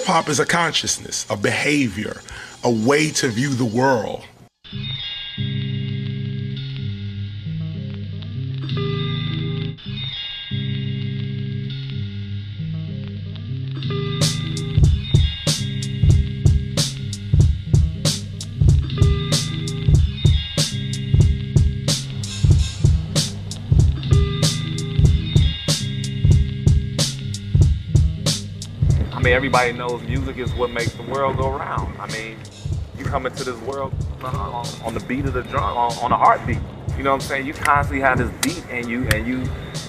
Hip-hop is a consciousness, a behavior, a way to view the world. I mean, everybody knows music is what makes the world go round. I mean, you come into this world on the beat of the drum, on a heartbeat. You know what I'm saying? You constantly have this beat and you,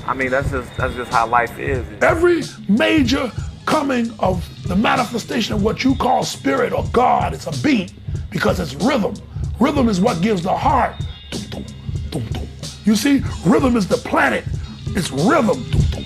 I mean, that's just how life is. Every major coming of the manifestation of what you call spirit or God is a beat because it's rhythm. Rhythm is what gives the heart. Dum, dum, dum, dum. You see, rhythm is the planet. It's rhythm. Dum, dum, dum, dum.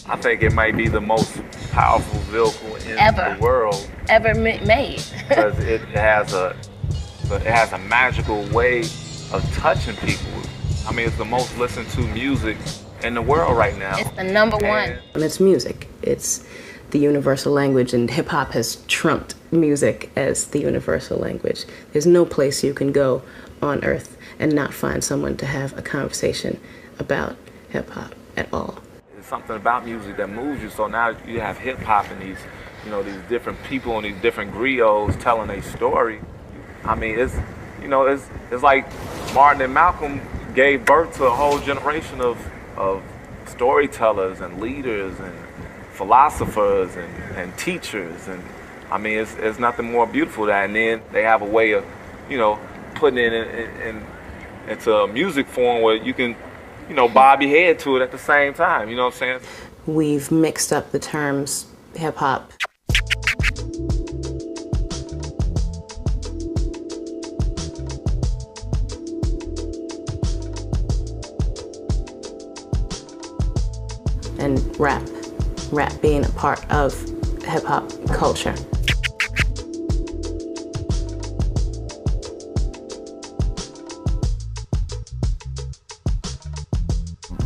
I think it might be the most powerful vehicle in the world ever made. Because it has a magical way of touching people. I mean, it's the most listened to music in the world right now. It's the number one. And it's music. It's the universal language, and hip hop has trumped music as the universal language. There's no place you can go on earth and not find someone to have a conversation about hip hop at all. Something about music that moves you. So now you have hip hop and these, you know, these different people and these different griots telling a story. I mean, it's like Martin and Malcolm gave birth to a whole generation of storytellers and leaders and philosophers and teachers. And I mean, it's nothing more beautiful than that. And then they have a way of, you know, putting it into a music form where you can, you know, bob your head to it at the same time, you know what I'm saying? We've mixed up the terms hip-hop. And rap being a part of hip-hop culture.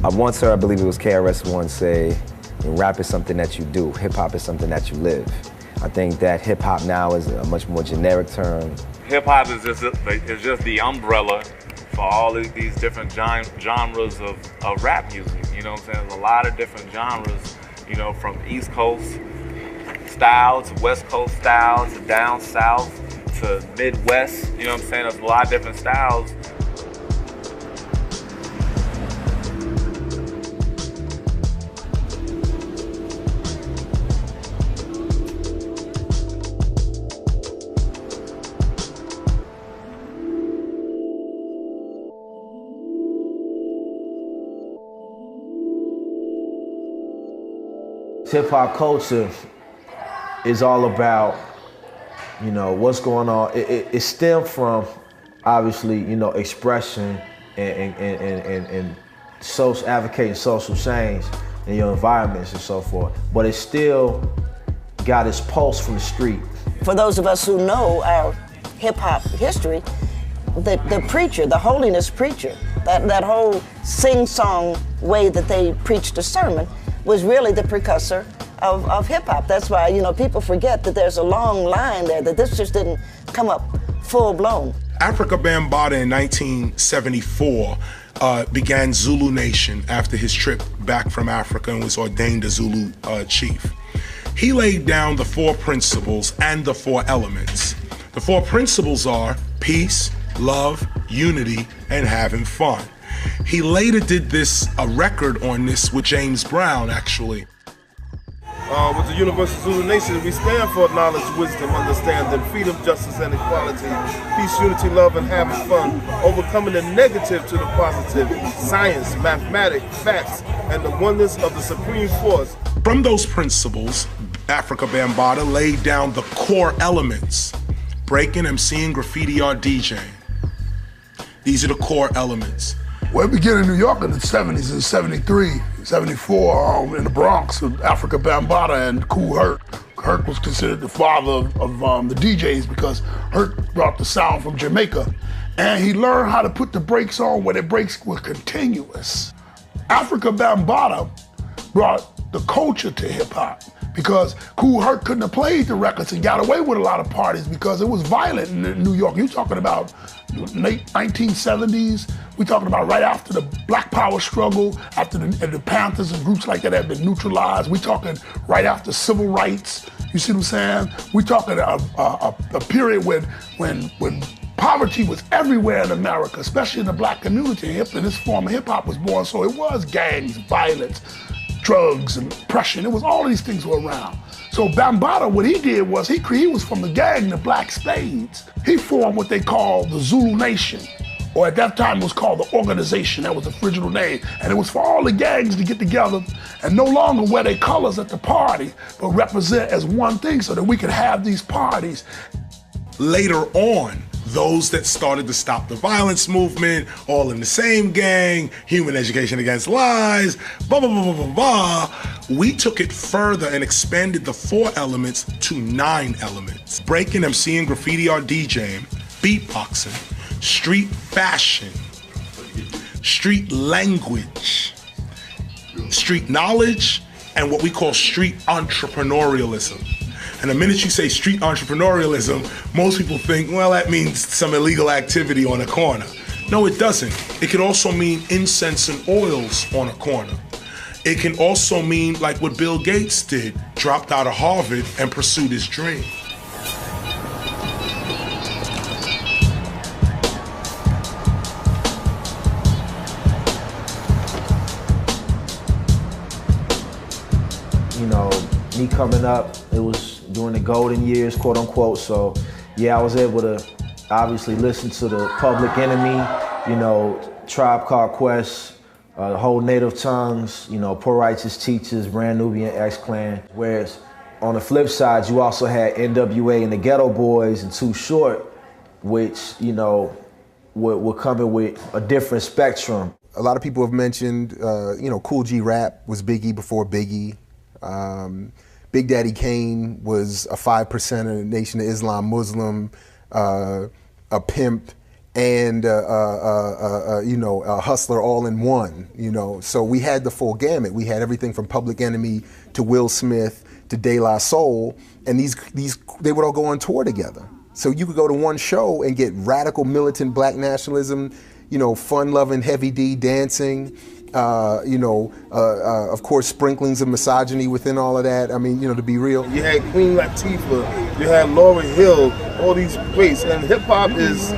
I once heard, I believe it was KRS One say, rap is something that you do, hip-hop is something that you live. I think that hip-hop now is a much more generic term. Hip-hop is just the umbrella for all of these different genres of rap music. You know what I'm saying? There's a lot of different genres, you know, from East Coast style to West Coast style to down south to Midwest. You know what I'm saying? There's a lot of different styles. Hip-hop culture is all about, you know, what's going on. It stemmed from, obviously, you know, expression and social advocating social change in your environments and so forth. But it still got its pulse from the street. For those of us who know our hip-hop history, the preacher, the holiness preacher, that whole sing-song way that they preached a sermon was really the precursor of hip-hop. That's why, you know, people forget that there's a long line there, that this just didn't come up full-blown. Africa Bambaataa in 1974 began Zulu Nation after his trip back from Africa and was ordained a Zulu chief. He laid down the 4 principles and the 4 elements. The 4 principles are peace, love, unity, and having fun. He later did a record on this with James Brown, actually. With the Universal Zulu Nation, we stand for knowledge, wisdom, understanding, freedom, justice, and equality, peace, unity, love, and having fun, overcoming the negative to the positive, science, mathematics, facts, and the oneness of the supreme force. From those principles, Africa Bambaataa laid down the core elements: breaking, MCing, graffiti, or DJing. These are the core elements. Well, it began in New York in the 70s, in 73, 74, in the Bronx with Africa Bambaataa and Kool Herc. Herc was considered the father of the DJs because Herc brought the sound from Jamaica. And he learned how to put the breaks on where the breaks were continuous. Africa Bambaataa brought the culture to hip hop because Kool Herc couldn't have played the records and got away with a lot of parties because it was violent in New York. You're talking about late 1970s. We're talking about right after the Black Power struggle, after the Panthers and groups like that had been neutralized. We're talking right after civil rights. You see what I'm saying? We're talking a period when poverty was everywhere in America, especially in the black community. And this form of hip hop was born, so it was gangs, violence, drugs, and oppression. It was all of these things were around. So Bambaataa, what he did was he was from the gang, the Black Spades. He formed what they called the Zulu Nation, or at that time it was called the Organization. That was the original name. And it was for all the gangs to get together and no longer wear their colors at the party, but represent as one thing so that we could have these parties. Later on, those that started to stop the violence movement, all in the same gang, human education against lies, blah, blah, blah, blah, blah, blah. We took it further and expanded the 4 elements to 9 elements. Breaking, MCing, graffiti or DJing, beatboxing, street fashion, street language, street knowledge, and what we call street entrepreneurialism. And the minute you say street entrepreneurialism, most people think, well, that means some illegal activity on a corner. No, it doesn't. It can also mean incense and oils on a corner. It can also mean like what Bill Gates did, dropped out of Harvard and pursued his dream. You know, me coming up, it was during the golden years, quote unquote. So yeah, I was able to obviously listen to the Public Enemy, you know, Tribe Called Quest, the whole Native Tongues, you know, Poor Righteous Teachers, Brand Nubian X-Clan. Whereas on the flip side, you also had NWA and the Ghetto Boys and Too Short, which, you know, were coming with a different spectrum. A lot of people have mentioned, you know, Cool G Rap was Biggie before Biggie. Big Daddy Kane was a 5% of the Nation of Islam Muslim, a pimp, and you know, a hustler all in one. You know, so we had the full gamut. We had everything from Public Enemy to Will Smith to De La Soul, and these they would all go on tour together. So you could go to one show and get radical militant black nationalism, you know, fun-loving Heavy D dancing. You know, of course, sprinklings of misogyny within all of that. I mean, you know, to be real. You had Queen Latifah, you had Lauryn Hill, all these greats. And hip hop is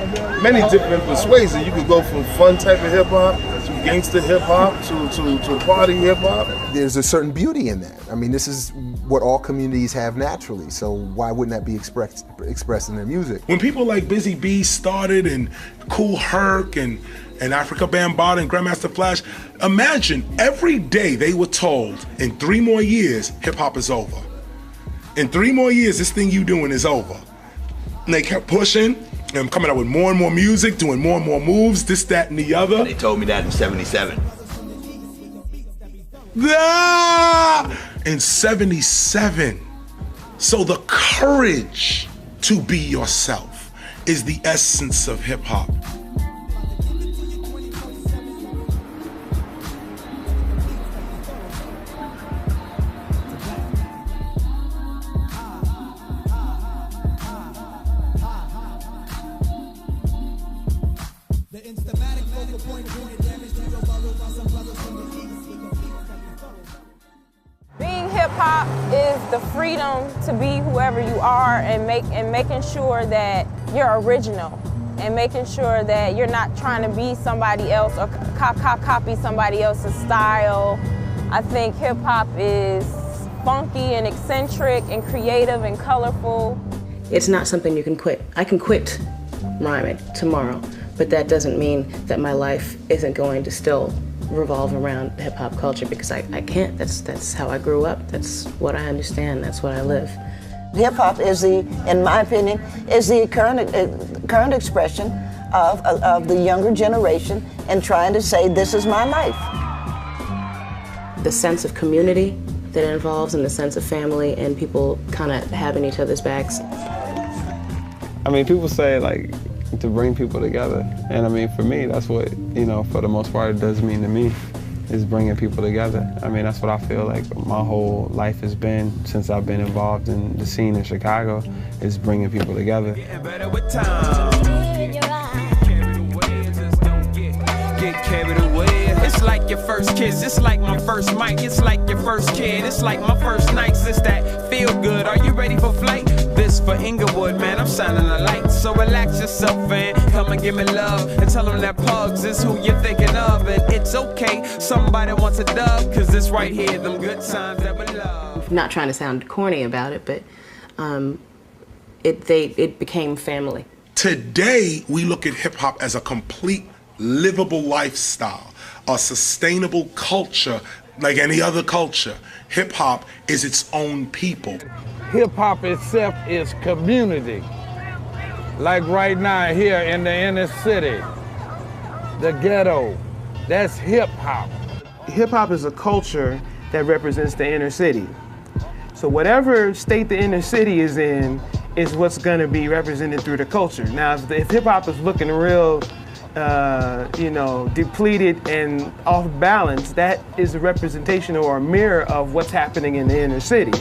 many different persuasions. You could go from fun type of hip hop to gangster hip hop to party hip hop. There's a certain beauty in that. I mean, this is what all communities have naturally. So why wouldn't that be expressed in their music? When people like Busy Bee started and Kool Herc and Africa Bambaataa and Grandmaster Flash, imagine every day they were told, in 3 more years, hip-hop is over. In 3 more years, this thing you doing is over. And they kept pushing and coming out with more and more music, doing more and more moves, this, that, and the other. They told me that in '77. In 77. So the courage to be yourself is the essence of hip-hop. Being hip-hop is the freedom to be whoever you are and making sure that you're original and making sure that you're not trying to be somebody else or copy somebody else's style. I think hip-hop is funky and eccentric and creative and colorful. It's not something you can quit. I can quit rhyming tomorrow, but that doesn't mean that my life isn't going to still revolve around hip-hop culture, because I can't. That's how I grew up. That's what I understand. That's what I live. Hip-hop is in my opinion, is the current expression of the younger generation and trying to say, this is my life. The sense of community that it involves and the sense of family and people kind of having each other's backs. I mean, people say, like, to bring people together. And I mean, for me, that's what, you know, for the most part, it does mean to me, is bringing people together. I mean, that's what I feel like my whole life has been since I've been involved in the scene in Chicago, is bringing people together. Getting better with time. Get carried away. It's like your first kiss, it's like my first mic, it's like your first kid, it's like my first nights, it's that feel good. Are you ready for flight? This for Inglewood, man, I'm shining a light. So relax yourself and come and give me love, and tell them that Pugs is who you're thinking of. And it's okay, somebody wants a dub, cause this right here, them good times that we love. Not trying to sound corny about it, but it became family. Today, we look at hip hop as a complete livable lifestyle, a sustainable culture like any other culture. Hip hop is its own people. Hip hop itself is community. Like right now here in the inner city, the ghetto, that's hip hop. Hip hop is a culture that represents the inner city. So whatever state the inner city is in is what's gonna be represented through the culture. Now, if hip hop is looking real you know, depleted and off balance, that is a representation or a mirror of what's happening in the inner city.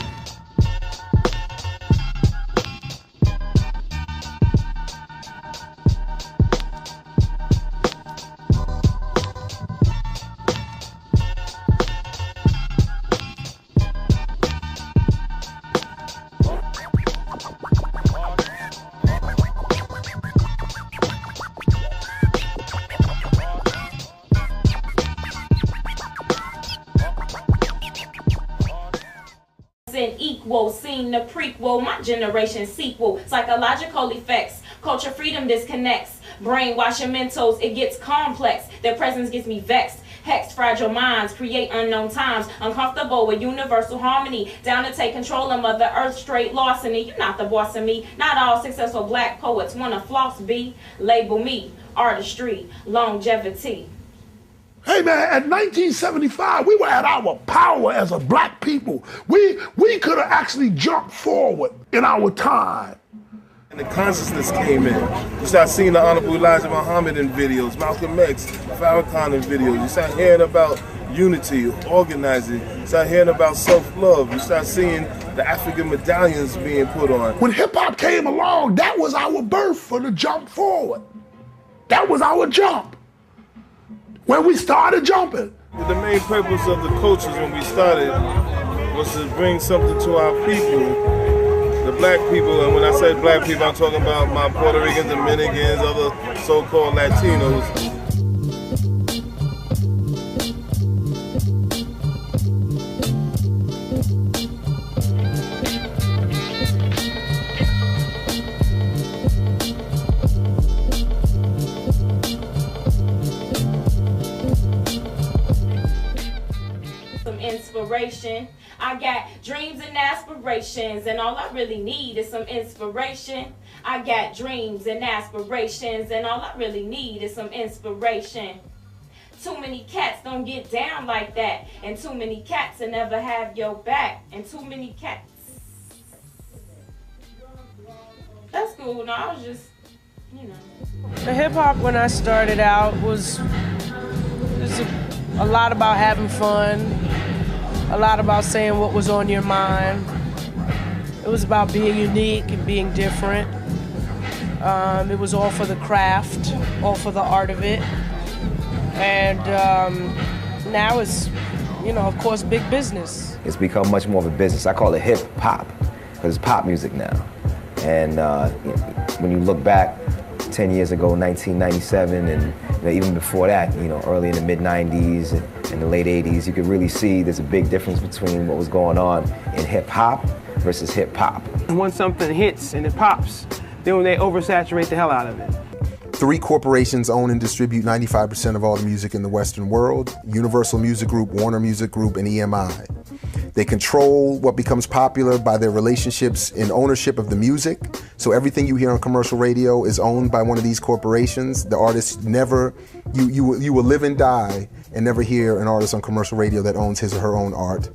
Equal, seen the prequel, my generation sequel, psychological effects, culture freedom disconnects, brainwashing mentals, it gets complex, their presence gets me vexed, hex fragile minds, create unknown times, uncomfortable with universal harmony, down to take control of Mother Earth, straight larceny, you're not the boss of me, not all successful black poets wanna floss B, label me, artistry, longevity. Hey man, at 1975, we were at our power as a black people. We could have actually jumped forward in our time. And the consciousness came in. You start seeing the Honorable Elijah Muhammad in videos, Malcolm X, Farrakhan in videos. You start hearing about unity, organizing. You start hearing about self-love. You start seeing the African medallions being put on. When hip hop came along, that was our birth for the jump forward. That was our jump. When we started jumping. The main purpose of the coaches when we started was to bring something to our people, the black people. And when I say black people, I'm talking about my Puerto Ricans, Dominicans, other so-called Latinos. Inspiration. I got dreams and aspirations, and all I really need is some inspiration. I got dreams and aspirations, and all I really need is some inspiration. Too many cats don't get down like that, and too many cats will never have your back, and too many cats. That's cool. No, I was just, you know. The hip hop when I started out was a lot about having fun. A lot about saying what was on your mind. It was about being unique and being different. It was all for the craft, all for the art of it. And now it's, you know, of course, big business. It's become much more of a business. I call it hip hop, because it's pop music now. And when you look back 10 years ago, 1997, and even before that, you know, early in the mid-90s and the late 80s, you could really see there's a big difference between what was going on in hip-hop versus hip-hop. When something hits and it pops, then they oversaturate the hell out of it. 3 corporations own and distribute 95% of all the music in the Western world: Universal Music Group, Warner Music Group, and EMI. They control what becomes popular by their relationships in ownership of the music. So everything you hear on commercial radio is owned by one of these corporations. The artist never, you will live and die and never hear an artist on commercial radio that owns his or her own art.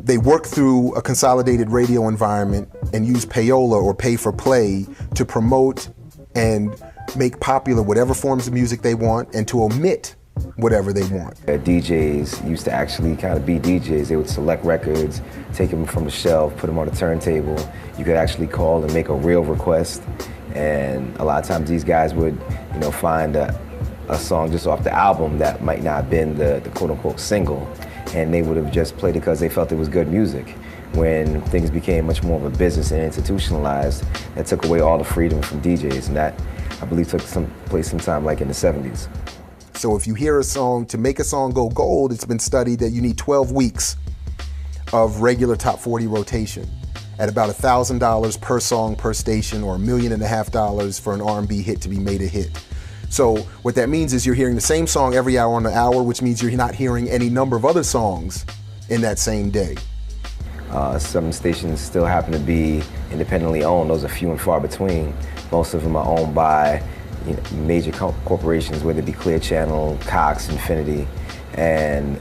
They work through a consolidated radio environment and use payola or pay for play to promote and make popular whatever forms of music they want and to omit whatever they want. DJs used to actually kind of be DJs. They would select records, take them from the shelf, put them on a turntable. You could actually call and make a real request. And a lot of times these guys would, you know, find a song just off the album that might not have been the quote-unquote single, and they would have just played it because they felt it was good music. When things became much more of a business and institutionalized, that took away all the freedom from DJs, and that, I believe, took place sometime like in the 70s. So if you hear a song, to make a song go gold, it's been studied that you need 12 weeks of regular top 40 rotation at about $1,000 per song per station, or $1.5 million for an R&B hit to be made a hit. So what that means is you're hearing the same song every hour on the hour, which means you're not hearing any number of other songs in that same day. Some stations still happen to be independently owned. Those are few and far between. Most of them are owned by, you know, major corporations, whether it be Clear Channel, Cox, Infinity, and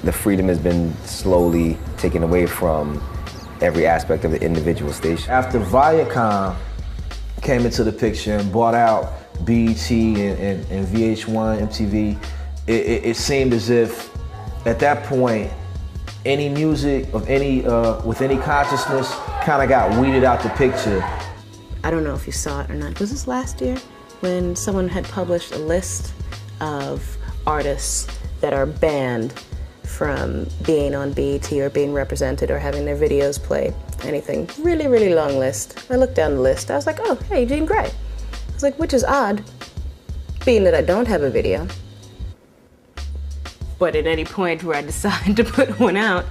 the freedom has been slowly taken away from every aspect of the individual station. After Viacom came into the picture and bought out BET and VH1, MTV, it seemed as if at that point any music of any with any consciousness kind of got weeded out the picture. I don't know if you saw it or not. Was this last year when someone had published a list of artists that are banned from being on BET or being represented or having their videos played? Anything. Really, really long list. I looked down the list. I was like, oh, hey, Jean Grey. I was like, which is odd, being that I don't have a video. But at any point where I decide to put one out,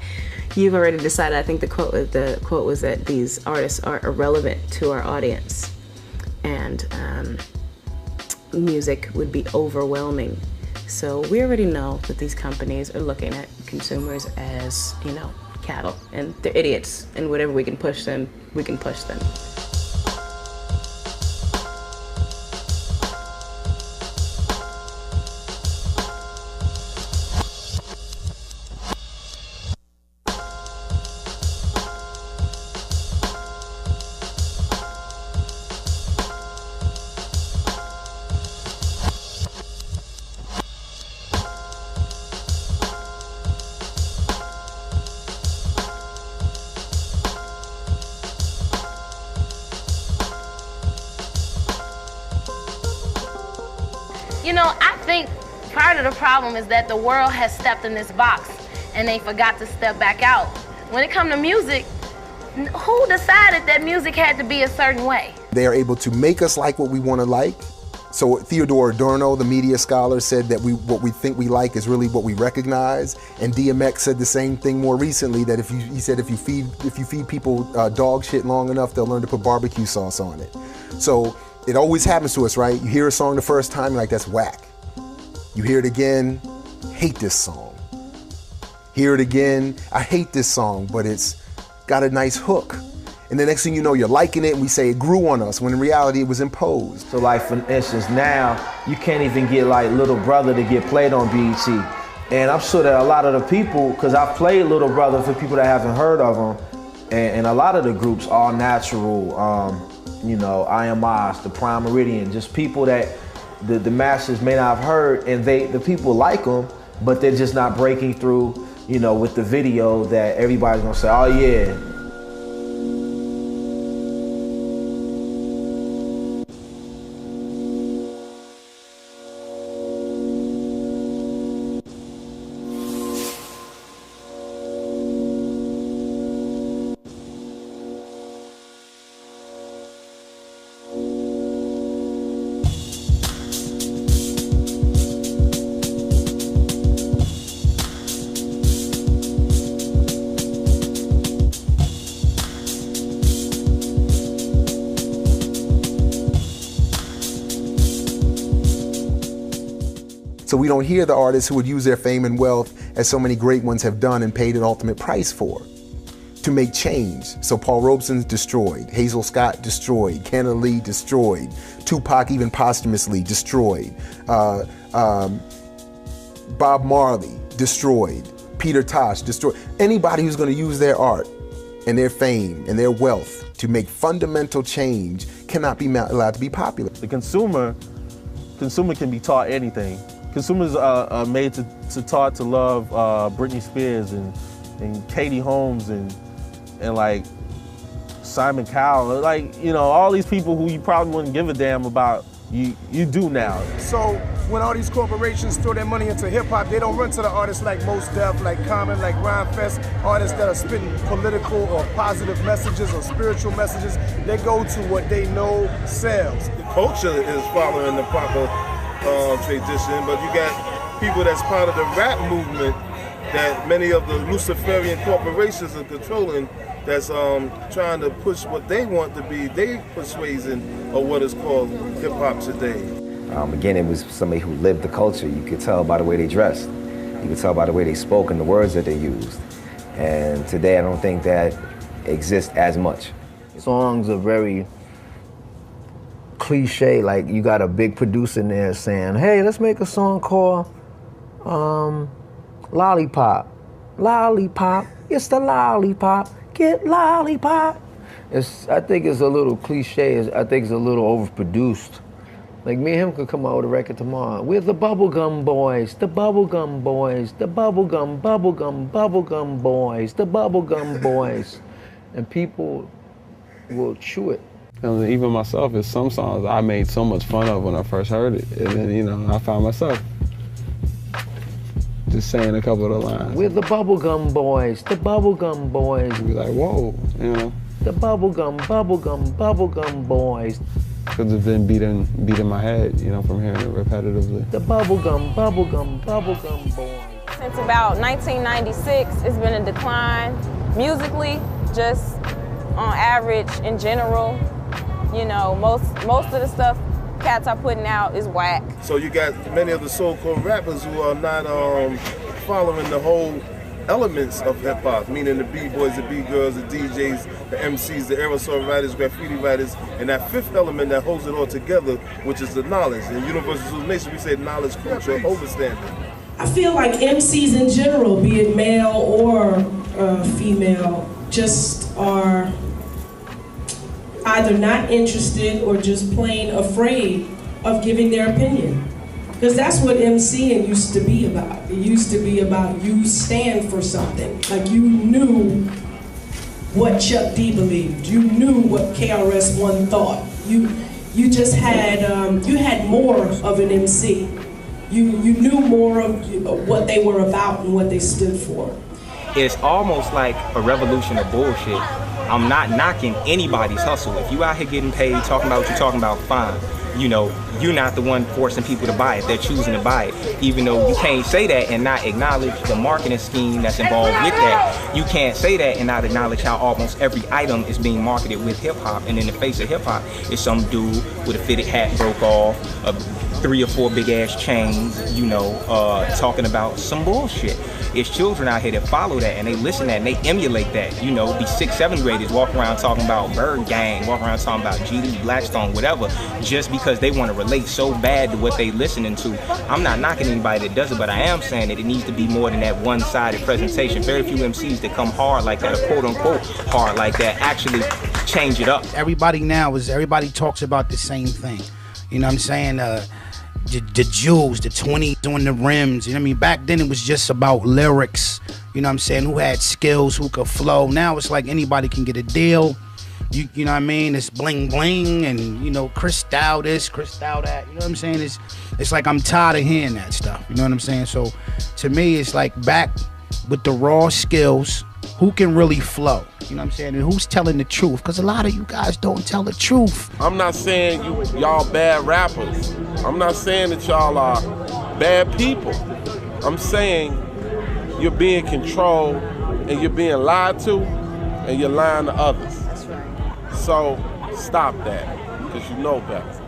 you've already decided. I think the quote was that these artists are irrelevant to our audience, and music would be overwhelming. So we already know that these companies are looking at consumers as, you know, cattle, and they're idiots, and whatever we can push them, we can push them. You know, I think part of the problem is that the world has stepped in this box and they forgot to step back out. When it comes to music, who decided that music had to be a certain way? They are able to make us like what we want to like. So Theodore Adorno, the media scholar, said that what we think we like is really what we recognize. And DMX said the same thing more recently, that if you feed people dog shit long enough, they'll learn to put barbecue sauce on it. So it always happens to us, right? You hear a song the first time, you're like, that's whack. You hear it again, hate this song. Hear it again, I hate this song, but it's got a nice hook. And the next thing you know, you're liking it, and we say it grew on us, when in reality it was imposed. So like, for instance, now you can't even get like Little Brother to get played on BET. And I'm sure that a lot of the people, because I've played Little Brother for people that haven't heard of them, and a lot of the groups, All Natural, you know, I Am Oz, The Prime Meridian, just people that the masses may not have heard, and the people like them, but they're just not breaking through, you know, with the video that everybody's gonna say, oh yeah. So we don't hear the artists who would use their fame and wealth as so many great ones have done and paid an ultimate price for, to make change. So Paul Robeson's destroyed, Hazel Scott destroyed, Kenna Lee destroyed, Tupac even posthumously destroyed, Bob Marley destroyed, Peter Tosh destroyed. Anybody who's going to use their art and their fame and their wealth to make fundamental change cannot be allowed to be popular. The consumer can be taught anything. Consumers are made to taught to love Britney Spears and Katie Holmes and like Simon Cowell, like, you know, all these people who you probably wouldn't give a damn about, you do now. So when all these corporations throw their money into hip hop, they don't run to the artists like Mos Def, like Common, like Rhyme Fest, artists that are spitting political or positive messages or spiritual messages. They go to what they know sells. The culture is following the proper tradition, but you got people that's part of the rap movement that many of the Luciferian corporations are controlling, that's trying to push what they want to be their persuasion of what is called hip-hop today. Again, it was somebody who lived the culture. You could tell by the way they dressed. You could tell by the way they spoke and the words that they used. And today, I don't think that exists as much. Songs are very cliche, like you got a big producer in there saying, hey, let's make a song called Lollipop. Lollipop, it's the lollipop, get lollipop. I think it's a little cliche, I think it's a little overproduced. Like me and him could come out with a record tomorrow. We're the bubblegum boys, the bubblegum boys, the bubblegum boys, the bubblegum boys. And people will chew it. And even myself, it's some songs I made so much fun of when I first heard it. And then, you know, I found myself just saying a couple of the lines. We're the bubblegum boys, the bubblegum boys. Be like, whoa, you know. The bubblegum boys. Because it's been beating my head, you know, from hearing it repetitively. The bubblegum boys. Since about 1996, it's been a decline. Musically, just on average, in general, you know, most of the stuff cats are putting out is whack. So you got many of the so-called rappers who are not following the whole elements of hip-hop, meaning the B-boys, the B-girls, the DJs, the MCs, the aerosol writers, graffiti writers, and that fifth element that holds it all together, which is the knowledge. In Universal Zulu Nation, we say knowledge, culture, overstanding. I feel like MCs in general, be it male or female, just are either not interested or just plain afraid of giving their opinion. Because that's what MCing used to be about. It used to be about you stand for something. Like you knew what Chuck D believed. You knew what KRS-One thought. You just had, you had more of an MC. You knew more of what they were about and what they stood for. It's almost like a revolution of bullshit. I'm not knocking anybody's hustle. If you out here getting paid, talking about what you're talking about, fine. You know, you're not the one forcing people to buy it. They're choosing to buy it. Even though you can't say that and not acknowledge the marketing scheme that's involved with that. You can't say that and not acknowledge how almost every item is being marketed with hip-hop. And in the face of hip-hop is some dude with a fitted hat broke off, 3 or 4 big-ass chains, you know, talking about some bullshit. It's children out here that follow that and they listen to that and they emulate that. You know, these 6th, 7th graders walk around talking about Bird Gang, walk around talking about GD, Blackstone, whatever, just because they want to relate so bad to what they listening to. I'm not knocking anybody that does it, but I am saying that it needs to be more than that one-sided presentation. Very few MCs that come hard like that, or quote-unquote hard like that, actually change it up. Everybody talks about the same thing. You know what I'm saying? The jewels, the 20s on the rims. You know what I mean? Back then it was just about lyrics. You know what I'm saying? Who had skills, who could flow. Now it's like anybody can get a deal. You know what I mean? It's bling bling and, you know, Cristal this, Cristal that. You know what I'm saying? It's like I'm tired of hearing that stuff. You know what I'm saying? So to me, it's like back with the raw skills. Who can really flow? You know what I'm saying? And who's telling the truth? Because a lot of you guys don't tell the truth. I'm not saying y'all bad rappers. I'm not saying that y'all are bad people. I'm saying you're being controlled and you're being lied to and you're lying to others. That's right. So stop that, because you know better.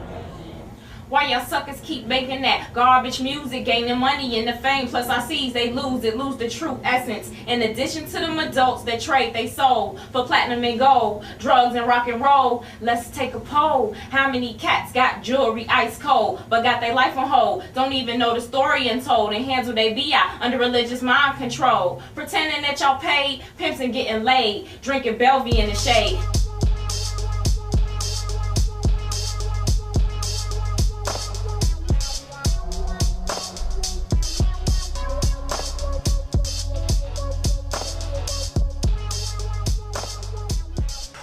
Why y'all suckers keep making that garbage music, gaining money and the fame, plus I sees they lose the true essence. In addition to them adults that trade they soul for platinum and gold, drugs and rock and roll, let's take a poll. How many cats got jewelry ice cold, but got their life on hold, don't even know the story untold, and handle they BI under religious mind control, pretending that y'all paid, pimps and getting laid, drinking Bellevue in the shade.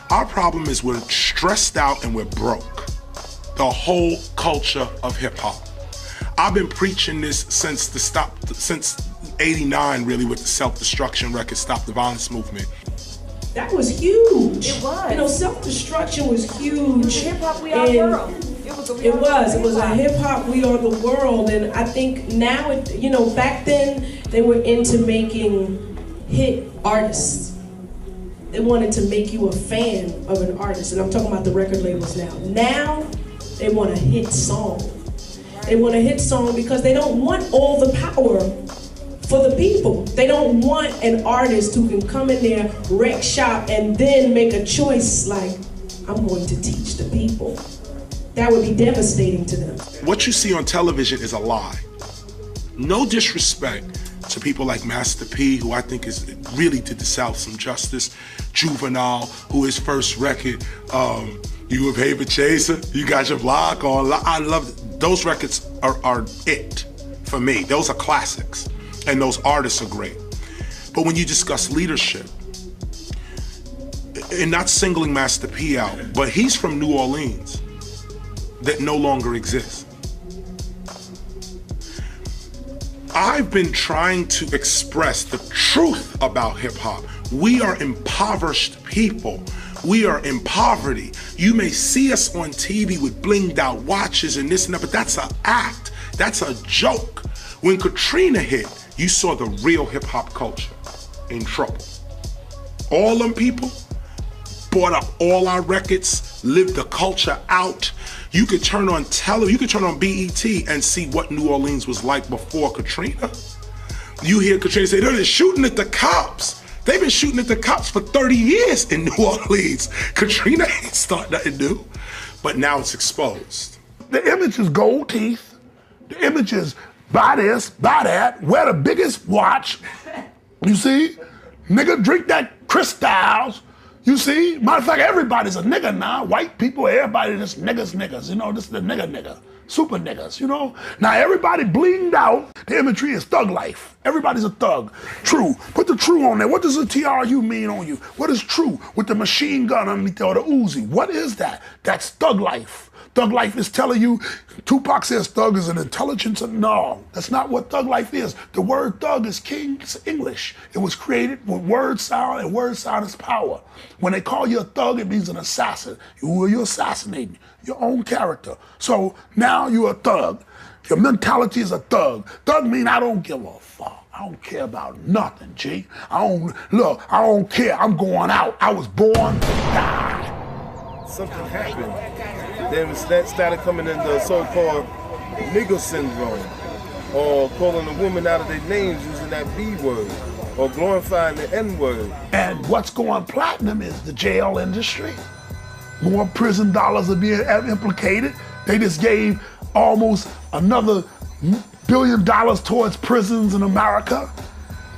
Our problem is we're stressed out and we're broke. The whole culture of hip hop. I've been preaching this since '89, really, with the self-destruction record, Stop the Violence movement. That was huge. It was. You know, self-destruction was huge. Hip hop, we are the world. It was a hip hop, we are the world, and I think now, back then they were into making hit artists. They wanted to make you a fan of an artist, and I'm talking about the record labels now. Now, they want a hit song. They want a hit song because they don't want all the power for the people. They don't want an artist who can come in there, wreck shop, and then make a choice like, I'm going to teach the people. That would be devastating to them. What you see on television is a lie. No disrespect to people like Master P, who I think really did the South some justice. Juvenile, who his first record, You a Paper Chaser, You Got Your Block on. I love it. Those records are it for me. Those are classics, and those artists are great. But when you discuss leadership, and not singling Master P out, but he's from New Orleans that no longer exists. I've been trying to express the truth about hip hop. We are impoverished people. We are in poverty. You may see us on TV with blinged out watches and this and that, but that's an act. That's a joke. When Katrina hit, you saw the real hip hop culture in trouble. All them people bought up all our records, lived the culture out. You could turn on television, you could turn on BET and see what New Orleans was like before Katrina. You hear Katrina say, they're shooting at the cops. They've been shooting at the cops for 30 years in New Orleans. Katrina ain't starting nothing new, but now it's exposed. The image is gold teeth. The image is buy this, buy that, wear the biggest watch. You see? Nigga, drink that Cristal's. You see? Matter of fact, everybody's a nigga now. White people, everybody just niggas. You know, this is the nigga. Super niggas, you know? Now everybody blinged out. The imagery is thug life. Everybody's a thug. True. Put the true on there. What does the TRU mean on you? What is true with the machine gun underneath there or the Uzi? What is that? That's thug life. Thug life is telling you, Tupac says thug is an intelligence. No, that's not what thug life is. The word thug is King's English. It was created with word sound, and word sound is power. When they call you a thug, it means an assassin. You're assassinating your own character. So now you're a thug. Your mentality is a thug. Thug mean I don't give a fuck. I don't care about nothing, G. I don't care. I'm going out. I was born to die. Something happened. Then that started coming in the so-called nigger syndrome, or calling a woman out of their names using that B word, or glorifying the N word. And what's going platinum is the jail industry. More prison dollars are being implicated. They just gave almost another $1 billion towards prisons in America,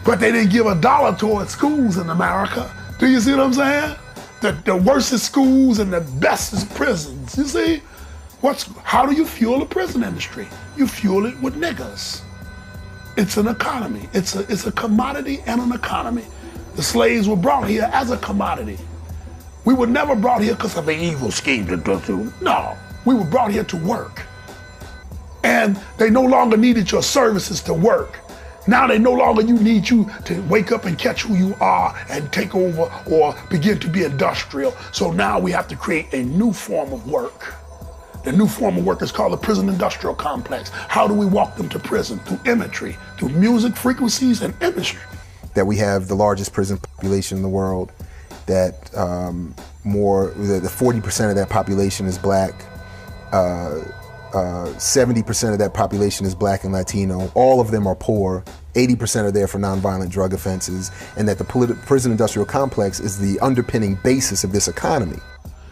but they didn't give $1 towards schools in America. Do you see what I'm saying? The worstest schools and the bestest prisons. You see? How do you fuel the prison industry? You fuel it with niggas. It's an economy. It's a commodity and an economy. The slaves were brought here as a commodity. We were never brought here because of an evil scheme. No, we were brought here to work. And they no longer needed your services to work. Now they no longer need you to wake up and catch who you are and take over or begin to be industrial. So now we have to create a new form of work. The new form of work is called the prison industrial complex. How do we walk them to prison? Through imagery, through music frequencies and imagery. That we have the largest prison population in the world, that the 40% of that population is black. 70% of that population is black and Latino. All of them are poor. 80% are there for nonviolent drug offenses, and that the prison industrial complex is the underpinning basis of this economy.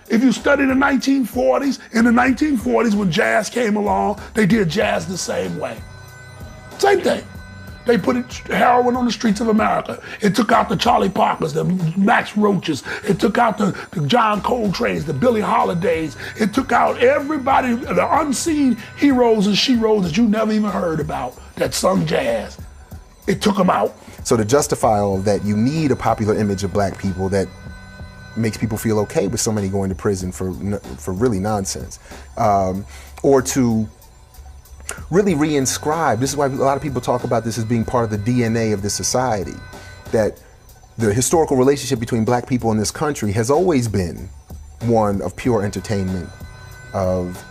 If you study the 1940s, in the 1940s when jazz came along, they did jazz the same way. Same thing. They put heroin on the streets of America. It took out the Charlie Parkers, the Max Roaches. It took out the John Coltrane's, the Billie Holidays. It took out everybody, the unseen heroes and sheroes that you never even heard about that sung jazz. It took them out. So to justify all of that, you need a popular image of black people that makes people feel okay with somebody going to prison for really nonsense. Or to really reinscribe, this is why a lot of people talk about this as being part of the DNA of this society, that the historical relationship between black people in this country has always been one of pure entertainment, of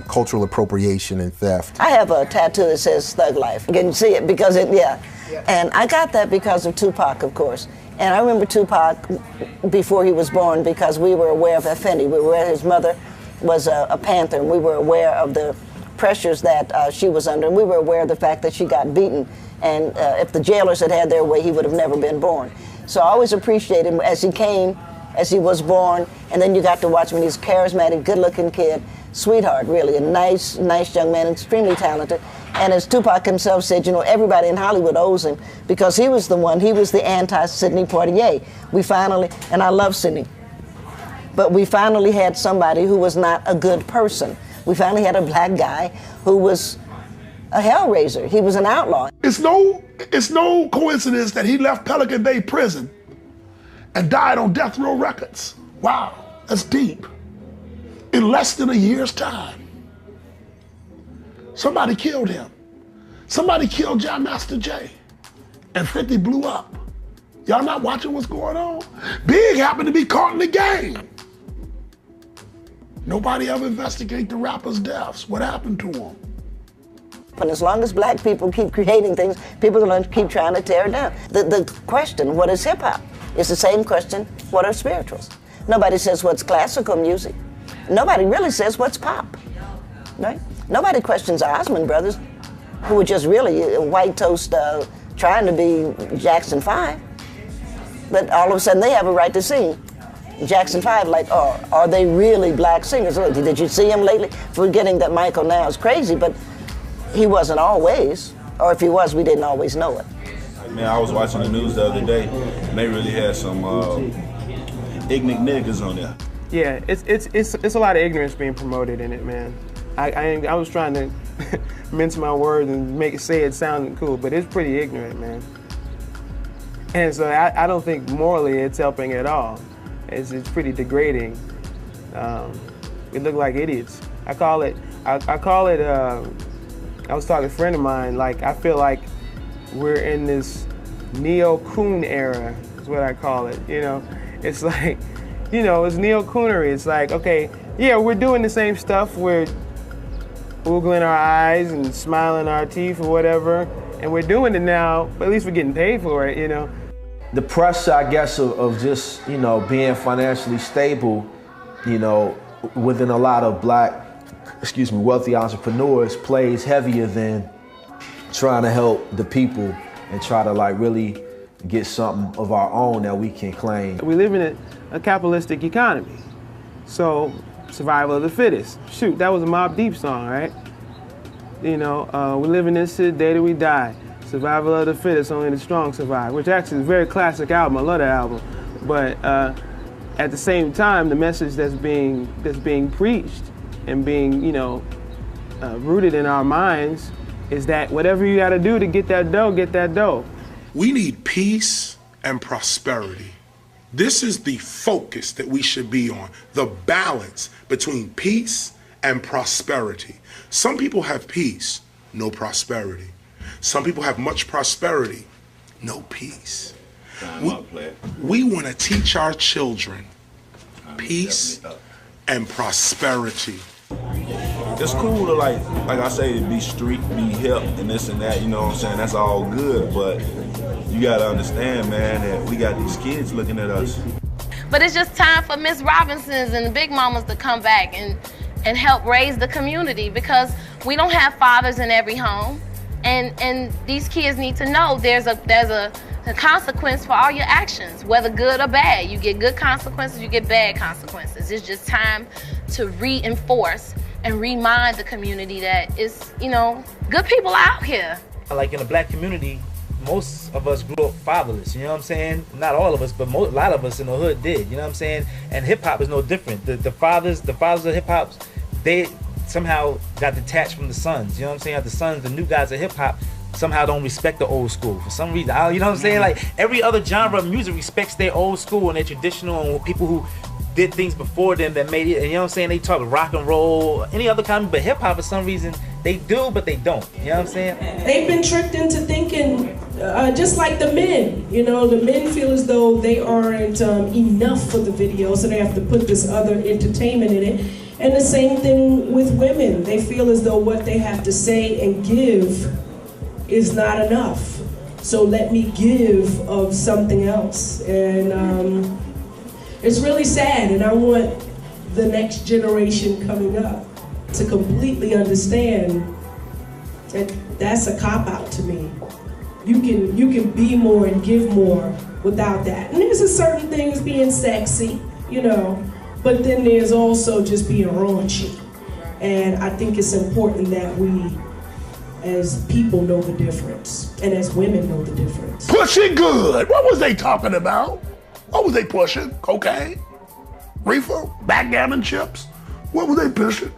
cultural appropriation and theft. I have a tattoo that says Thug Life. You can see it because and I got that because of Tupac, of course. And I remember Tupac before he was born because we were aware of Effendi. We were aware his mother was a Panther, and we were aware of the pressures that she was under, and we were aware of the fact that she got beaten, and if the jailers had had their way, he would have never been born. So I always appreciated him as he came, as he was born, and then you got to watch him, and he's a charismatic, good-looking kid, sweetheart, really, a nice young man, extremely talented. And as Tupac himself said, you know, everybody in Hollywood owes him because he was the anti-Sidney Poitier. We finally, and I love Sidney, but we finally had somebody who was not a good person. We finally had a black guy who was a hellraiser. He was an outlaw. It's no coincidence that he left Pelican Bay Prison and died on Death Row Records. Wow, that's deep. In less than a year's time. Somebody killed him. Somebody killed Jam Master Jay. And 50 blew up. Y'all not watching what's going on? Big happened to be caught in the game. Nobody ever investigate the rappers' deaths. What happened to them? And as long as black people keep creating things, people are going to keep trying to tear it down. The question, what is hip hop? Is the same question, what are spirituals? Nobody says what's classical music. Nobody really says what's pop, right? Nobody questions Osmond Brothers, who were just really white toast trying to be Jackson 5. But all of a sudden they have a right to sing Jackson 5, like, oh, are they really black singers? Did you see him lately? Forgetting that Michael now is crazy, but he wasn't always, or if he was, we didn't always know it. Man, I was watching the news the other day, and they really had some ignorant niggas on there. Yeah, it's a lot of ignorance being promoted in it, man. I was trying to mince my words and say it sound cool, but it's pretty ignorant, man. And so I don't think morally it's helping at all. It's pretty degrading. We look like idiots. I was talking to a friend of mine, like, I feel like we're in this neo-coon era, is what I call it, you know? It's like, you know, it's neo-coonery. It's like, okay, yeah, we're doing the same stuff. We're oogling our eyes and smiling our teeth or whatever, and we're doing it now, but at least we're getting paid for it, you know? The pressure, I guess, of just, you know, being financially stable, you know, within a lot of wealthy entrepreneurs plays heavier than trying to help the people and try to, like, really get something of our own that we can claim. We live in a capitalistic economy. So, survival of the fittest. Shoot, that was a Mobb Deep song, right? You know, we live in this to the day that we die. Survival of the fittest, only the strong survive, which actually is a very classic album. I love that album. But at the same time, the message that's being preached and being, you know, rooted in our minds is that whatever you gotta do to get that dough, get that dough. We need peace and prosperity. This is the focus that we should be on, the balance between peace and prosperity. Some people have peace, no prosperity. Some people have much prosperity, no peace. We want to teach our children peace and prosperity. It's cool to, like I say, be street, be hip, and this and that, you know what I'm saying? That's all good, but you gotta understand, man, that we got these kids looking at us. But it's just time for Miss Robinsons and the Big Mamas to come back and and help raise the community, because we don't have fathers in every home, and these kids need to know there's a consequence for all your actions, whether good or bad. You get good consequences, you get bad consequences. It's just time to reinforce and remind the community that it's, you know, good people out here. Like in the black community, most of us grew up fatherless, you know what I'm saying? Not all of us, but a lot of us in the hood did, you know what I'm saying? And hip hop is no different. The fathers of hip hop, they somehow got detached from the sons, you know what I'm saying? The sons, the new guys of hip hop, somehow don't respect the old school for some reason. You know what I'm saying? Like every other genre of music respects their old school and their traditional, and people who did things before them that made it. And you know what I'm saying? They talk rock and roll, any other kind, but hip hop for some reason they do, but they don't. You know what I'm saying? They've been tricked into thinking just like the men. You know, the men feel as though they aren't enough for the video, so they have to put this other entertainment in it. And the same thing with women. They feel as though what they have to say and give is not enough. So let me give of something else. And it's really sad, and I want the next generation coming up to completely understand that that's a cop-out to me. You can be more and give more without that. And there's a certain things being sexy, you know, but then there's also just being raunchy. And I think it's important that we, as people, know the difference, and as women know the difference. Pushing good. What was they talking about? What was they pushing? Cocaine? Reefer? Backgammon chips? What were they pushing?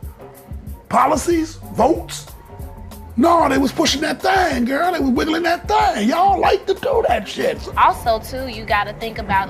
Policies? Votes? No, they was pushing that thing, girl. They was wiggling that thing. Y'all like to do that shit. Also, too, you got to think about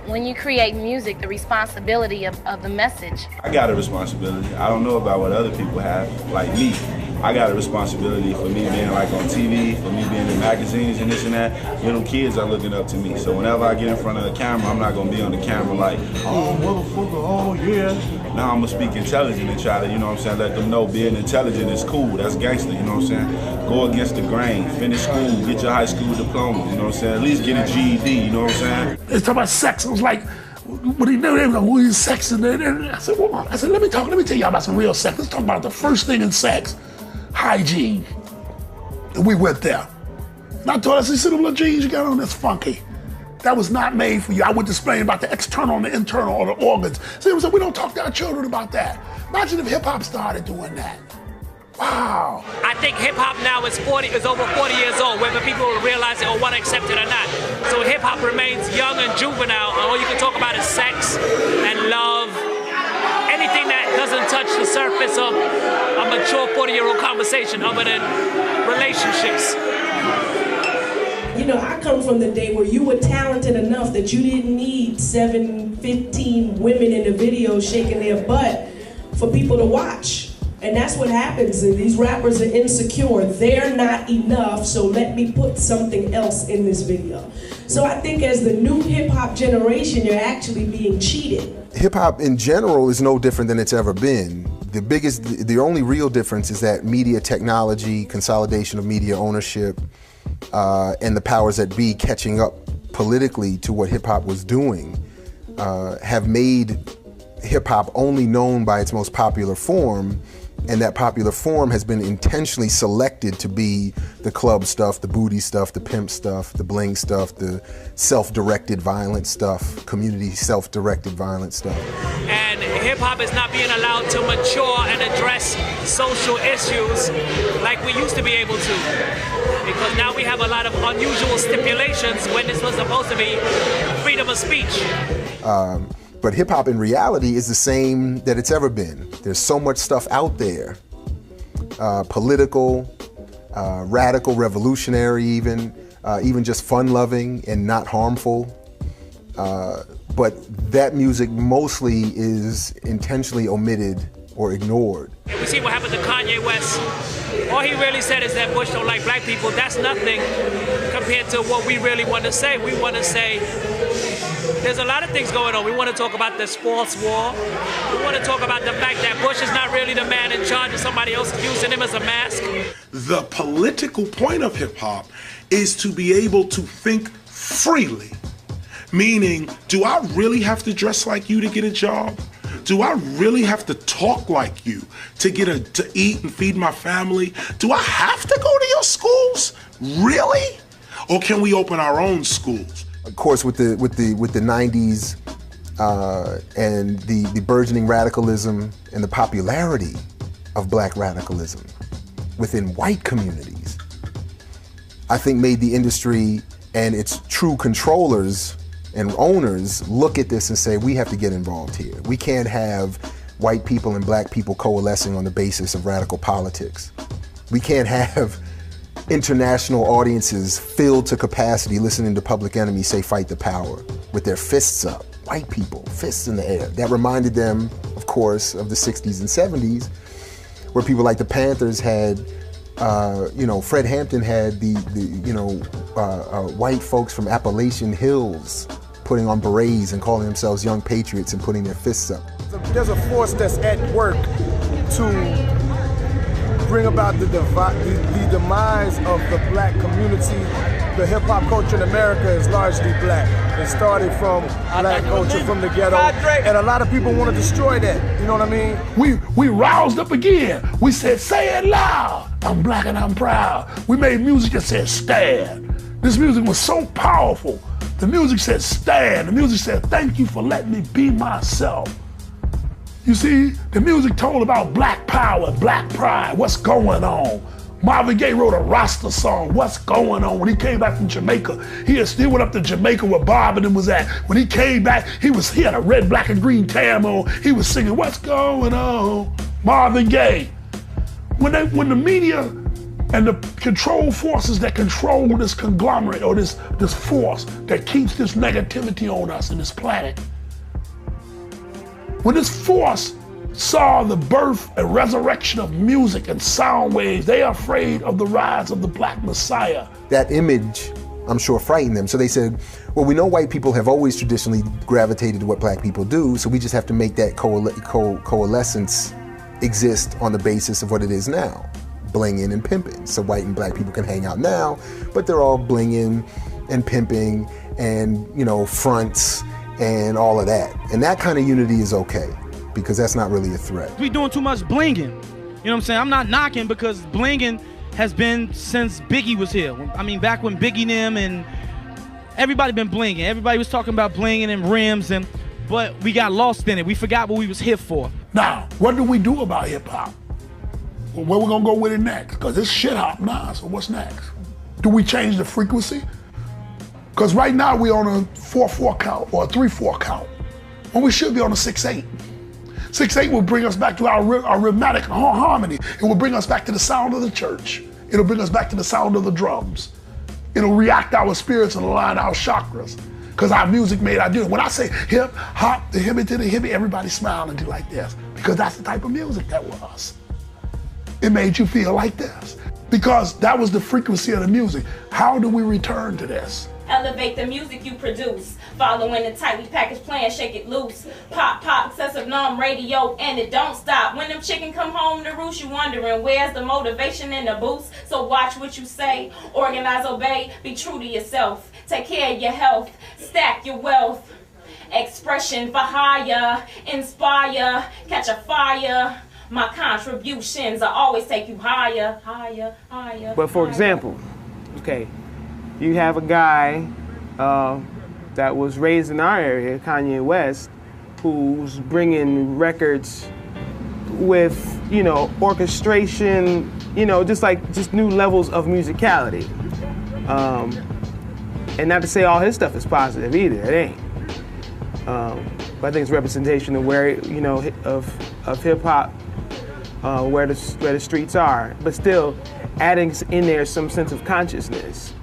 when you create music, the responsibility of the message. I got a responsibility. I don't know about what other people have, like me. I got a responsibility for me being like on TV, for me being in magazines and this and that. You know, them kids are looking up to me. So whenever I get in front of the camera, I'm not gonna be on the camera like, oh, motherfucker, oh yeah. Now I'm gonna speak intelligent and try to, you know what I'm saying, let them know being intelligent is cool, that's gangster, you know what I'm saying? Go against the grain, finish school, get your high school diploma, you know what I'm saying? At least get a GED, you know what I'm saying? They talking about sex. I was like, what do you know? They were like, what is sex? And I said, well, let me tell y'all about some real sex. Let's talk about the first thing in sex. Hygiene. And we went there. And I told her, I said, see the little jeans you got on, that's funky. That was not made for you. I would explain about the external and the internal or the organs. So we don't talk to our children about that. Imagine if hip hop started doing that. Wow. I think hip hop now is over 40 years old, whether people realize it or want to accept it or not. So hip hop remains young and juvenile. All you can talk about is sex and love. Anything that doesn't touch the surface of a mature 40-year-old conversation other than relationships. You know, I come from the day where you were talented enough that you didn't need 15 women in the video shaking their butt for people to watch. And that's what happens. These rappers are insecure. They're not enough, so let me put something else in this video. So I think as the new hip-hop generation, you're actually being cheated. Hip-hop in general is no different than it's ever been. The only real difference is that media technology, consolidation of media ownership, and the powers that be catching up politically to what hip-hop was doing have made hip-hop only known by its most popular form, and that popular form has been intentionally selected to be the club stuff, the booty stuff, the pimp stuff, the bling stuff, the self-directed violent stuff, community self-directed violent stuff. And hip-hop is not being allowed to mature and address social issues like we used to be able to. Because now we have a lot of unusual stipulations when this was supposed to be freedom of speech. But hip hop in reality is the same that it's ever been. There's so much stuff out there, political, radical, revolutionary even just fun-loving and not harmful. But that music mostly is intentionally omitted or ignored. We see what happened to Kanye West. All he really said is that Bush don't like black people. That's nothing compared to what we really want to say. We want to say there's a lot of things going on. We want to talk about the sports war. We want to talk about the fact that Bush is not really the man in charge and somebody else is using him as a mask. The political point of hip hop is to be able to think freely. Meaning, do I really have to dress like you to get a job? Do I really have to talk like you to to eat and feed my family? Do I have to go to your schools? Really? Or can we open our own schools? Of course, with the 90s and the burgeoning radicalism and the popularity of black radicalism within white communities, I think made the industry and its true controllers and owners look at this and say, we have to get involved here. We can't have white people and black people coalescing on the basis of radical politics. We can't have international audiences filled to capacity listening to Public Enemy say fight the power with their fists up. White people, fists in the air. That reminded them, of course, of the 60s and 70s, where people like the Panthers had, Fred Hampton had white folks from Appalachian Hills putting on berets and calling themselves young patriots and putting their fists up. There's a force that's at work to bring about the demise of the black community. The hip-hop culture in America is largely black. It started from black culture, from the ghetto, and a lot of people want to destroy that, you know what I mean? We roused up again. We said, say it loud, I'm black and I'm proud. We made music that said stand. This music was so powerful. The music said stand. The music said, thank you for letting me be myself. You see, the music told about black power, black pride, what's going on. Marvin Gaye wrote a Rasta song, what's going on? When he came back from Jamaica, he went up to Jamaica where Bob and them was at. When he came back, he had a red, black, and green tam on. He was singing, what's going on? Marvin Gaye. When the media and the control forces that control this conglomerate or this force that keeps this negativity on us and this planet, when this force saw the birth and resurrection of music and sound waves, they are afraid of the rise of the Black Messiah. That image, I'm sure, frightened them. So they said, well, we know white people have always traditionally gravitated to what black people do, so we just have to make that coalescence exist on the basis of what it is now, blinging and pimping. So white and black people can hang out now, but they're all blinging and pimping and, fronts and all of that. And that kind of unity is okay, because that's not really a threat. We doing too much blinging. You know what I'm saying? I'm not knocking, because blinging has been since Biggie was here. I mean, back when Biggie and everybody been blinging. Everybody was talking about blinging and rims, but we got lost in it. We forgot what we was here for. Now, what do we do about hip hop? Well, where we gonna go with it next? Because it's shit hop now, so what's next? Do we change the frequency? Because right now we on a 4/4 count or a 3/4 count, when we should be on a 6/8. 6/8 will bring us back to our rhythmic harmony. It will bring us back to the sound of the church. It'll bring us back to the sound of the drums. It'll react our spirits and align our chakras. Because our music made our do. When I say hip, hop, the hippie to the hippie, everybody smile and do like this. Because that's the type of music that was. It made you feel like this. Because that was the frequency of the music. How do we return to this? Elevate the music you produce. Following the tightly packaged plan, shake it loose. Pop, pop, excessive numb radio, and it don't stop. When them chicken come home to roost, you wondering where's the motivation and the boost. So watch what you say, organize, obey, be true to yourself. Take care of your health, stack your wealth. Expression for hire, inspire, catch a fire. My contributions, I always take you higher, higher, higher. But for example, okay, you have a guy that was raised in our area, Kanye West, who's bringing records with, orchestration, just new levels of musicality. And not to say all his stuff is positive either, it ain't. But I think it's representation of where, of hip hop, where the streets are, but still adding in there some sense of consciousness.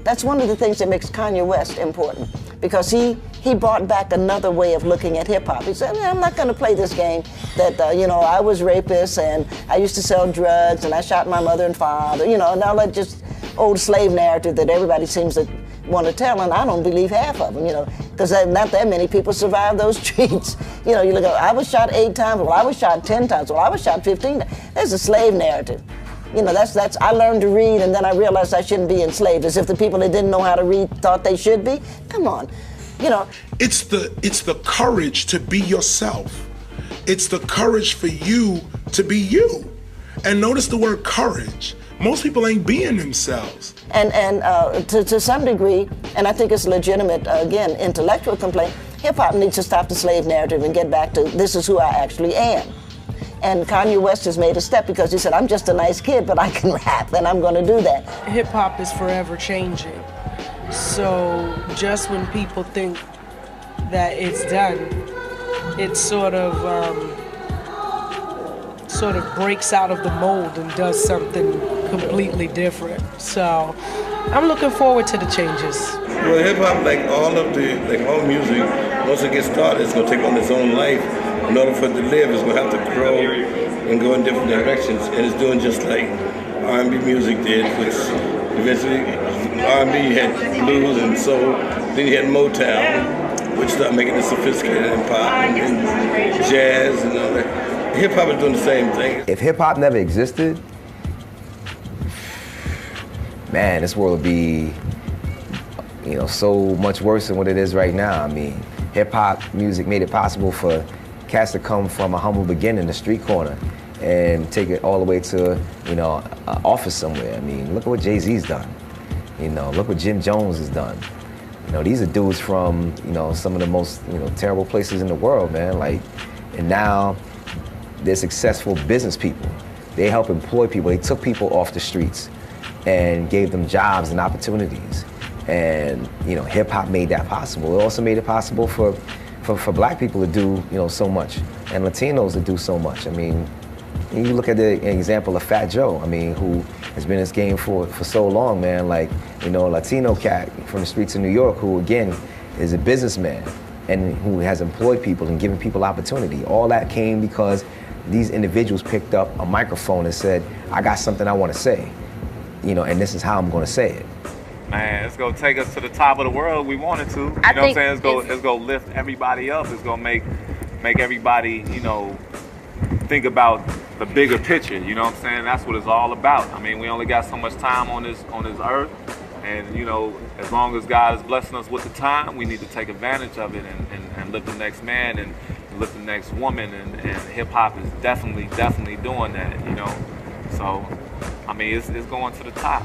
That's one of the things that makes Kanye West important, because he brought back another way of looking at hip hop. He said, I'm not gonna play this game that, I was rapist and I used to sell drugs and I shot my mother and father, and all that just old slave narrative that everybody seems to want to tell, and I don't believe half of them, because not that many people survive those streets. You look at, I was shot 8 times, well, I was shot 10 times, well, I was shot 15 times. There's a slave narrative. That's I learned to read, and then I realized I shouldn't be enslaved, as if the people that didn't know how to read thought they should be. Come on, It's the courage to be yourself. It's the courage for you to be you. And notice the word courage. Most people ain't being themselves. And to some degree, and I think it's a legitimate, again, intellectual complaint, hip-hop needs to stop the slave narrative and get back to this is who I actually am. And Kanye West has made a step because he said, I'm just a nice kid, but I can rap, and I'm going to do that. Hip-hop is forever changing. So just when people think that it's done, it sort of breaks out of the mold and does something completely different. So I'm looking forward to the changes. Well, hip hop, like all music, once it gets started, it's gonna take on its own life. In order for it to live, it's gonna have to grow and go in different directions. And it's doing just like R&B music did, which eventually R&B had blues and soul. Then you had Motown, which started making it sophisticated and pop and jazz and all that. Hip hop is doing the same thing. If hip hop never existed, man, this world would be, so much worse than what it is right now. I mean, hip hop music made it possible for cats to come from a humble beginning, the street corner, and take it all the way to, an office somewhere. I mean, look at what Jay-Z's done. Look what Jim Jones has done. These are dudes from, some of the most, terrible places in the world, man. And now they're successful business people. They help employ people. They took people off the streets and gave them jobs and opportunities. And, hip hop made that possible. It also made it possible for black people to do, so much, and Latinos to do so much. I mean, you look at the example of Fat Joe, who has been in this game for so long, man. A Latino cat from the streets of New York who, again, is a businessman and who has employed people and given people opportunity. All that came because these individuals picked up a microphone and said, I got something I want to say, and this is how I'm going to say it. Man, it's gonna take us to the top of the world. We wanted to. You know what I'm saying? It's gonna lift everybody up. It's gonna make everybody, think about the bigger picture. You know what I'm saying? That's what it's all about. I mean, we only got so much time on this earth, and as long as God is blessing us with the time, we need to take advantage of it and lift the next man and lift the next woman. And hip hop is definitely doing that. So, I mean, it's going to the top.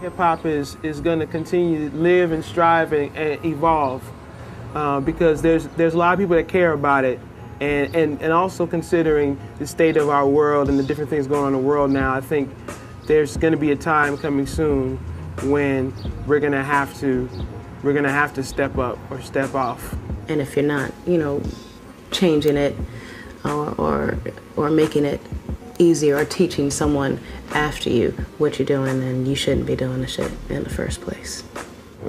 Hip hop is going to continue to live and strive and evolve because there's a lot of people that care about it, and also considering the state of our world and the different things going on in the world now, I think there's going to be a time coming soon when we're going to have to step up or step off. And if you're not, changing it or making it easier or teaching someone after you what you're doing, then you shouldn't be doing the shit in the first place.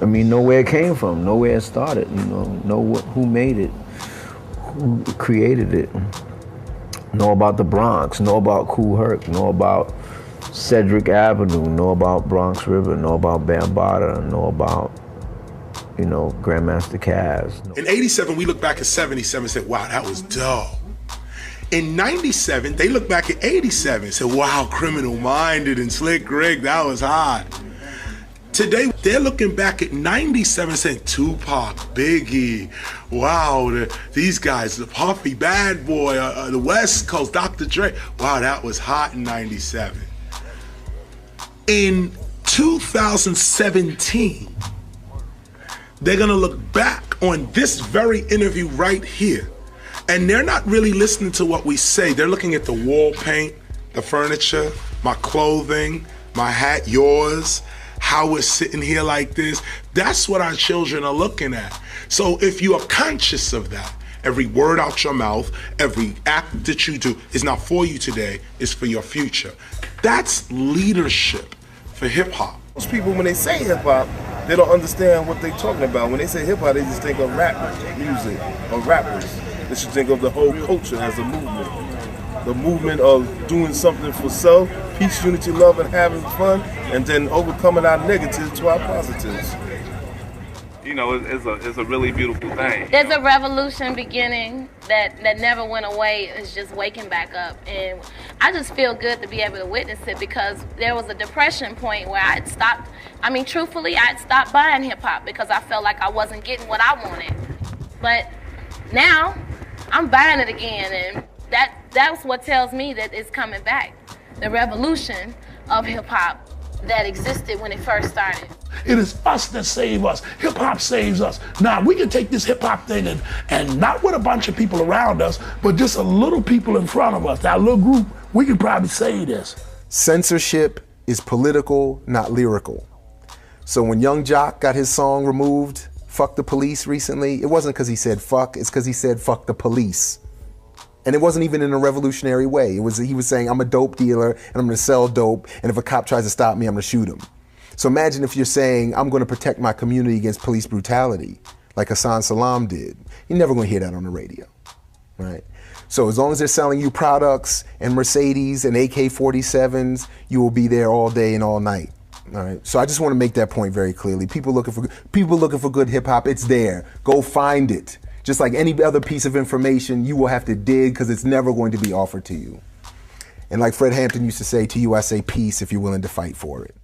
I mean, know where it came from, know where it started, know who made it, who created it, know about the Bronx, know about Kool Herc, know about Cedric Avenue, know about Bronx River, know about Bambaataa, know about Grandmaster Caz. In 87, we look back at 77 and said, wow, that was dope. In 97, they look back at 87 and said, wow, Criminal Minded and Slick Rick, that was hot. Today, they're looking back at 97 and saying, Tupac, Biggie, wow, these guys, the Puffy, Bad Boy, the West Coast, Dr. Dre, wow, that was hot in 97. In 2017, they're gonna look back on this very interview right here, and they're not really listening to what we say. They're looking at the wall paint, the furniture, my clothing, my hat, yours, how we're sitting here like this. That's what our children are looking at. So if you are conscious of that, every word out your mouth, every act that you do is not for you today, it's for your future. That's leadership for hip hop. Most people, when they say hip hop, they don't understand what they're talking about. When they say hip hop, they just think of rap music or rappers. They should think of the whole culture as a movement. The movement of doing something for self, peace, unity, love, and having fun, and then overcoming our negatives to our positives. you know, it's a really beautiful thing. There's a revolution beginning that never went away. It's just waking back up. And I just feel good to be able to witness it, because there was a depression point where I'd stopped, I mean, truthfully, I'd stopped buying hip hop because I felt like I wasn't getting what I wanted. But now I'm buying it again, and that's what tells me that it's coming back. The revolution of hip hop that existed when it first started. It is us that save us. Hip hop saves us. Now we can take this hip hop thing and not with a bunch of people around us, but just a little people in front of us, that little group, we can probably save this. Censorship is political, not lyrical. So when Young Jock got his song removed, Fuck the Police, recently, it wasn't because he said fuck, it's because he said fuck the police. And it wasn't even in a revolutionary way. He was saying, I'm a dope dealer and I'm gonna sell dope, and if a cop tries to stop me, I'm gonna shoot him. So imagine if you're saying, I'm gonna protect my community against police brutality, like Hassan Salam did. You're never gonna hear that on the radio, right? So as long as they're selling you products and Mercedes and AK-47s, you will be there all day and all night. All right. So I just want to make that point very clearly. People looking for good hip hop, it's there. Go find it. Just like any other piece of information, you will have to dig, because it's never going to be offered to you. And like Fred Hampton used to say, to you I say peace if you're willing to fight for it.